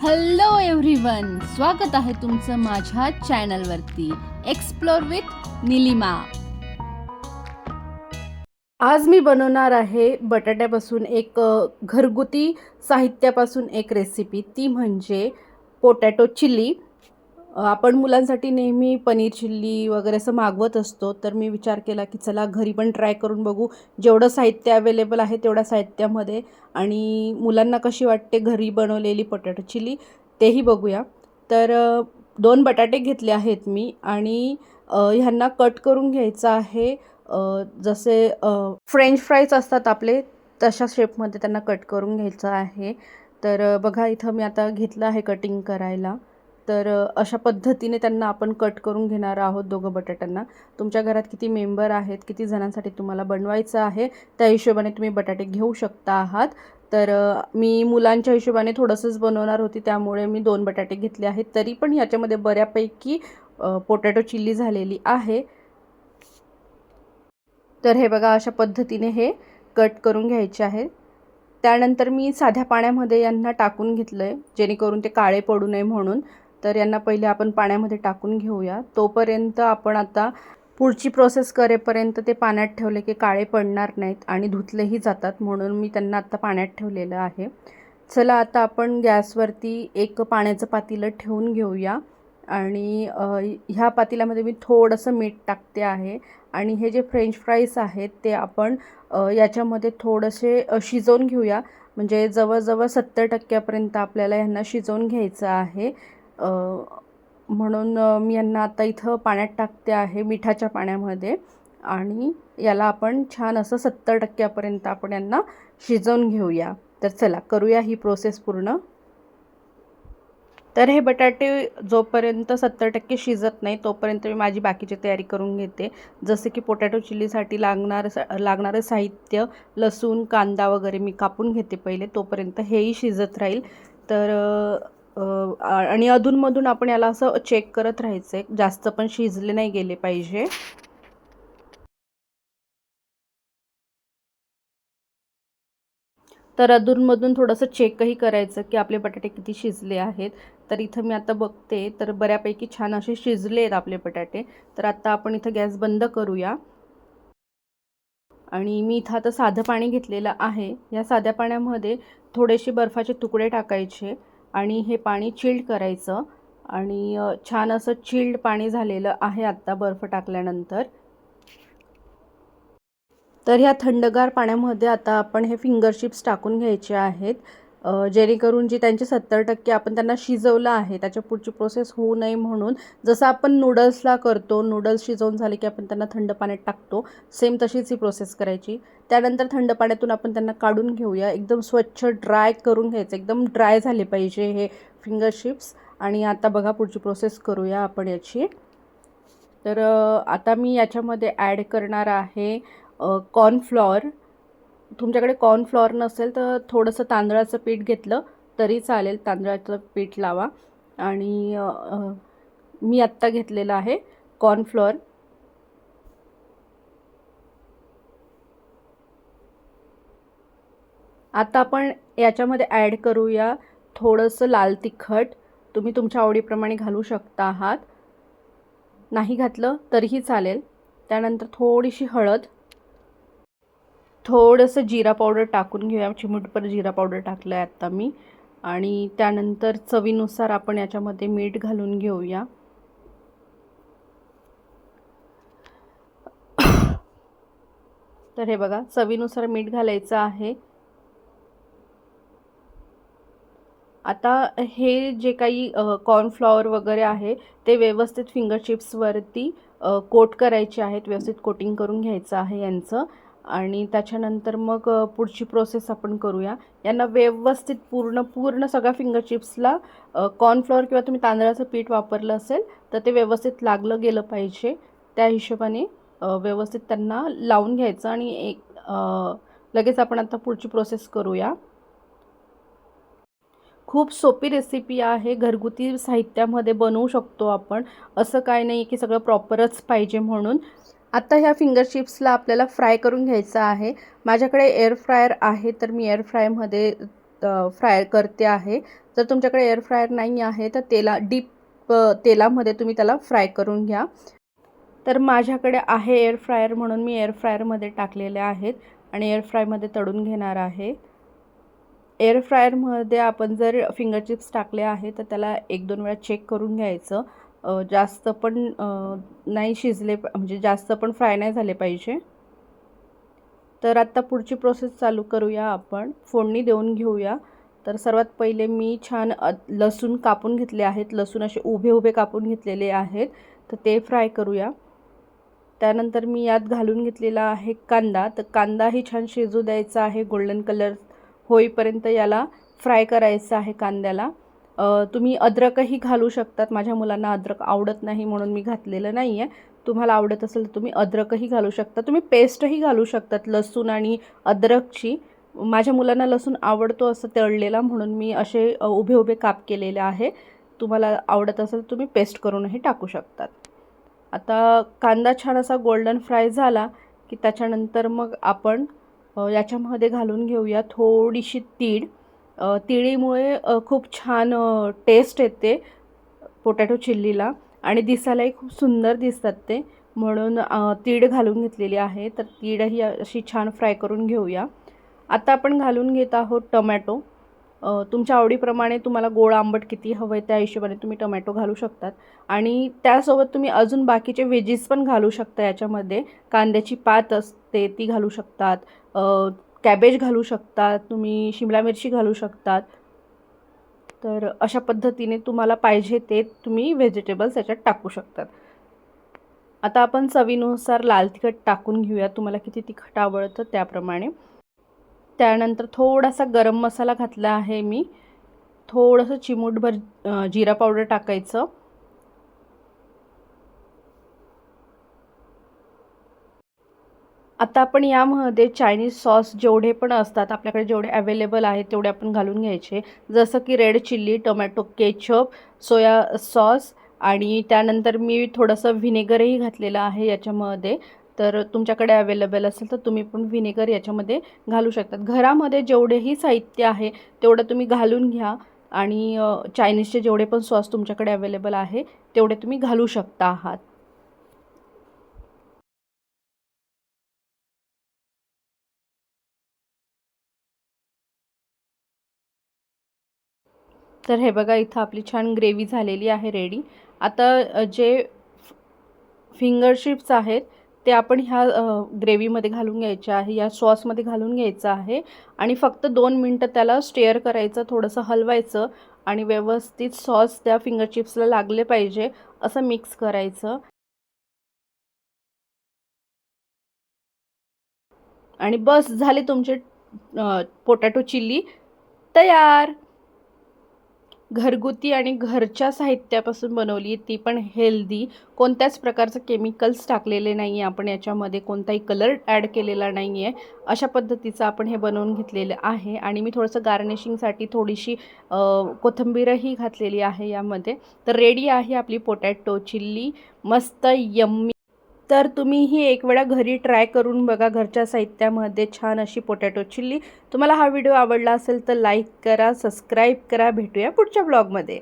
Hello everyone, स्वागत आहे तुमचं माझ्या चॅनलवरती एक्सप्लोर विथ निलिमा। आज मी बनवणार आहे बटाट्यापासून एक घरगुती साहित्यापासून एक रेसिपी, ती म्हणजे पोटॅटो चिल्ली। आपण मुलांसाठी नेहमी पनीर चिल्ली वगैरे असं मागवत असतो, तर मी विचार केला की चला घरी पण ट्राय करून बघू। जेवढं साहित्य अवेलेबल आहे तेवढ्या साहित्यामध्ये आणि मुलांना कशी वाटते घरी बनवलेली पोटॅटो चिल्ली तेही बघूया। तर 2 बटाटे घेतले आहेत मी आणि ह्यांना कट करून घ्यायचं आहे। जसे फ्रेंच फ्राईज असतात आपले तशा शेपमध्ये त्यांना कट करून घ्यायचं आहे। तर बघा इथं मी आता घेतलं आहे कटिंग करायला। तर अशा पद्धतीने त्यांना आपण कट करून घेणार आहोत दोघं बटाट्यांना। तुमच्या घरात किती मेंबर आहेत, किती जणांसाठी तुम्हाला बनवायचं आहे त्या हिशोबाने तुम्ही बटाटे घेऊ शकता आहात। तर मी मुलांच्या हिशोबाने थोडंसंच बनवणार होती, त्यामुळे मी 2 बटाटे घेतले आहेत। तरी पण याच्यामध्ये बऱ्यापैकी पोटॅटो चिल्ली झालेली आहे। तर हे बघा अशा पद्धतीने हे कट करून घ्यायचे आहे। त्यानंतर मी साध्या पाण्यामध्ये यांना टाकून घेतलं आहे, जेणेकरून ते काळे पडू नये म्हणून। तर यांना पहिले आपण पाण्यामध्ये टाकून घेऊया। तोपर्यंत आपण आता पुढची प्रोसेस करेपर्यंत ते पाण्यात ठेवले की काळे पडणार नाहीत आणि धुतलेही जातात, म्हणून मी त्यांना आता पाण्यात ठेवलेलं आहे। चला आता आपण गॅसवरती एक पाण्याचं पातेलं ठेवून घेऊया आणि ह्या पातेल्यामध्ये मी थोडंसं मीठ टाकते आहे आणि हे जे फ्रेंच फ्राईज आहेत ते आपण याच्यामध्ये थोडेसे शिजवून घेऊया। म्हणजे जवळजवळ 70% आपल्याला ह्यांना शिजवून घ्यायचं आहे। म्हणून मी यांना आता इथं पाण्यात टाकते आहे, मिठाच्या पाण्यामध्ये, आणि याला आपण छान असं 70% आपण यांना शिजवून घेऊया। तर चला करूया ही प्रोसेस पूर्ण। तर हे बटाटे जोपर्यंत 70% शिजत नाही तोपर्यंत मी माझी बाकीची तयारी करून घेते। जसे की पोटॅटो चिल्लीसाठी लागणारं साहित्य, लसूण, कांदा वगैरे मी कापून घेते पहिले, तोपर्यंत हेही शिजत राहील। तर आणि अधूनमधून आपण याला असं चेक करत राहायचं आहे, जास्त पण शिजले नाही गेले पाहिजे। तर अधूनमधून थोडंसं चेकही करायचं की आपले बटाटे किती शिजले आहेत। तर इथं मी आता बघते तर बऱ्यापैकी छान असे शिजले आहेत आपले बटाटे। तर आता आपण इथं गॅस बंद करूया आणि मी इथं आता साधं पाणी घेतलेलं आहे। या साध्या पाण्यामध्ये थोडेसे बर्फाचे तुकडे टाकायचे आणि हे पाणी चिल्ड करायचं आणि छान असं चिल्ड पाणी झालेलं आहे आता बर्फ टाकल्यानंतर। तर ह्या थंडगार पाण्यामध्ये आता आपण हे फिंगर चिप्स टाकून घ्यायचे आहेत, जेणेकरून जी त्यांचे 70% आपण त्यांना शिजवलं आहे त्याच्या पुढची प्रोसेस होऊ नये म्हणून। जसं आपण नूडल्सला करतो, नूडल्स शिजवून झाले की आपण त्यांना थंड पाण्यात टाकतो, सेम तशीच ही प्रोसेस करायची। त्यानंतर थंड पाण्यातून आपण त्यांना काढून घेऊया, एकदम स्वच्छ ड्राय करून घ्यायचं, एकदम ड्राय झाले पाहिजे हे फिंगर चिप्स। आणि आता बघा पुढची प्रोसेस करूया आपण याची। तर आता मी याच्यामध्ये ॲड करणार आहे कॉर्नफ्लॉवर। तुमच्याकडे कॉर्नफ्लॉवर नसेल तर थोडंसं तांदळाचं पीठ घेतलं तरी चालेल, तांदळाचं पीठ लावा। आणि मी आत्ता घेतलेलं आहे कॉर्नफ्लॉवर। आता आपण याच्यामध्ये ॲड करूया थोडंसं लाल तिखट, तुम्ही तुमच्या आवडीप्रमाणे घालू शकता आहात, नाही घातलं तरीही चालेल। त्यानंतर थोडीशी हळद, थोडंसं जिरा पावडर टाकून घेऊया, चिमूटभर जिरा पावडर टाकलं आहे आत्ता मी। आणि त्यानंतर चवीनुसार आपण याच्यामध्ये मीठ घालून घेऊया। तर हे बघा चवीनुसार मीठ घालायचं आहे। आता हे जे काही कॉर्नफ्लॉवर वगैरे आहे ते व्यवस्थित फिंगर चिप्सवरती कोट करायचे आहेत, व्यवस्थित कोटिंग करून घ्यायचं आहे यांचं। आणि त्याच्यानंतर मग पुढची प्रोसेस आपण करूया। यांना व्यवस्थित पूर्ण सगळ्या फिंगर चिप्सला कॉर्नफ्लॉवर किंवा तुम्ही तांदळाचं पीठ वापरलं असेल तर ते व्यवस्थित लागलं गेलं पाहिजे, त्या हिशोबाने व्यवस्थित त्यांना लावून घ्यायचं। आणि लगेच आपण आता पुढची प्रोसेस करूया। खूप सोपी रेसिपी आहे, घरगुती साहित्यामध्ये बनवू शकतो आपण, असं काय नाही की सगळं प्रॉपरच पाहिजे म्हणून। आता ह्या फिंगर चिप्सला आपल्याला फ्राय करून घ्यायचं आहे। माझ्याकडे एअर फ्रायर आहे तर मी एअर फ्रायमध्ये फ्राय करते आहे. जर तुमच्याकडे एअर फ्रायर नाही आहे तर डीप तेलामध्ये तुम्ही त्याला फ्राय करून घ्या. तर माझ्याकडे आहे एअर फ्रायर म्हणून मी एअर फ्रायरमध्ये टाकलेले आहेत आणि एअर फ्रायमध्ये तळून घेणार आहे. एअर फ्रायरमध्ये आपण जर फिंगर चिप्स टाकले आहे तर त्याला 1-2 वेळा चेक करून घ्यायचं. जास्त पण नाही शिजले म्हणजे जास्त पण फ्राय नाही झाले पाहिजे. तर आत्ता पुढची प्रोसेस चालू करूया. आपण फोडणी देऊन घेऊया. तर सर्वात पहिले मी छान लसूण कापून घेतले आहेत. लसूण असे उभे उभे कापून घेतलेले आहेत. तर ते फ्राय करूया. त्यानंतर मी यात घालून घेतलेला आहे कांदा. तर कांदाही छान शिजू द्यायचा आहे. गोल्डन कलर होईपर्यंत याला फ्राय करायचं आहे कांद्याला. तुम्ही अद्रकही घालू शकतात. माझ्या मुलांना अद्रक आवडत नाही म्हणून मी घातलेलं नाही आहे. तुम्हाला आवडत असेल तर तुम्ही अद्रकही घालू शकता. तुम्ही पेस्टही घालू शकतात लसूण आणि अद्रकची. माझ्या मुलांना लसूण आवडतो असं तळलेला म्हणून मी असे उभे उभे काप केलेले आहे. तुम्हाला आवडत असेल तर तुम्ही पेस्ट करूनही टाकू शकतात. आता कांदा छान असा गोल्डन फ्राय झाला की त्याच्यानंतर मग आपण याच्यामध्ये घालून घेऊया थोडीशी तीळ. तिळीमुळे खूप छान टेस्ट येते पोटॅटो चिल्लीला आणि दिसायलाही खूप सुंदर दिसतात ते, म्हणून तीळ घालून घेतलेली आहे. तर तीळही अशी छान फ्राय करून घेऊया. आता आपण घालून घेत आहोत टोमॅटो. तुमच्या आवडीप्रमाणे तुम्हाला गोड आंबट किती हवं आहे त्या हिशोबाने तुम्ही टोमॅटो घालू शकतात आणि त्यासोबत तुम्ही अजून बाकीचे व्हेजीस पण घालू शकता याच्यामध्ये. कांद्याची पात असते ती घालू शकतात, कॅबेज घालू शकतात, तुम्ही शिमला मिरची घालू शकतात. तर अशा पद्धतीने तुम्हाला पाहिजे ते तुम्ही व्हेजिटेबल्स याच्यात टाकू शकतात. आता आपण चवीनुसार लाल तिखट टाकून घेऊया. तुम्हाला किती तिखट आवडतं त्याप्रमाणे. त्यानंतर थोडासा गरम मसाला घातला आहे मी. थोडंसं चिमूटभर जिरा पावडर टाकायचं. आता आपण यामध्ये चायनीज सॉस जेवढे पण असतात आपल्याकडे, जेवढे अवेलेबल आहेत तेवढे आपण घालून घ्यायचे. जसं की red chilli, tomato ketchup, soya sauce आणि त्यानंतर मी थोडंसं व्हिनेगरही घातलेलं आहे याच्यामध्ये. तर तुमच्याकडे अवेलेबल असेल तर तुम्ही पण व्हिनेगर याच्यामध्ये घालू शकतात. घरामध्ये जेवढेही साहित्य आहे तेवढं तुम्ही घालून घ्या आणि चायनीजचे जेवढे पण सॉस तुमच्याकडे अवेलेबल आहे तेवढे तुम्ही घालू शकता आहात. तर हे बघा इथं आपली छान ग्रेव्ही झालेली आहे रेडी. आता जे फिंगर चिप्स आहेत ते आपण ह्या ग्रेव्हीमध्ये घालून घ्यायचे आहे, या सॉसमध्ये घालून घ्यायचं आहे आणि फक्त 2 मिनटं त्याला स्टेअर करायचं, थोडंसं हलवायचं आणि व्यवस्थित सॉस त्या फिंगर चिप्सला लागले पाहिजे असं मिक्स करायचं. आणि बस झाले तुमचे पोटॅटो चिल्ली तयार. घरगुती आणि घरच्या साहित्यापासून बनवली, ती पण हेल्दी. कोणत्याच प्रकारचं केमिकल्स टाकलेले नाही आहे आपण याच्यामध्ये, कोणताही कलर ॲड केलेला नाही आहे. अशा पद्धतीचं आपण हे बनवून घेतलेलं आहे आणि मी थोडंसं गार्निशिंगसाठी थोडीशी कोथिंबीरही घातलेली आहे यामध्ये. तर रेडी आहे आपली पोटॅटो चिल्ली, मस्त यम्मी. तर तुम्हीही एक वेळा घरी ट्राय करून बघा घरच्या साहित्यामध्ये छान अशी पोटॅटो चिल्ली. तुम्हाला हा व्हिडिओ आवडला असेल तर लाईक करा, सबस्क्राईब करा. भेटूया पुढच्या ब्लॉगमध्ये.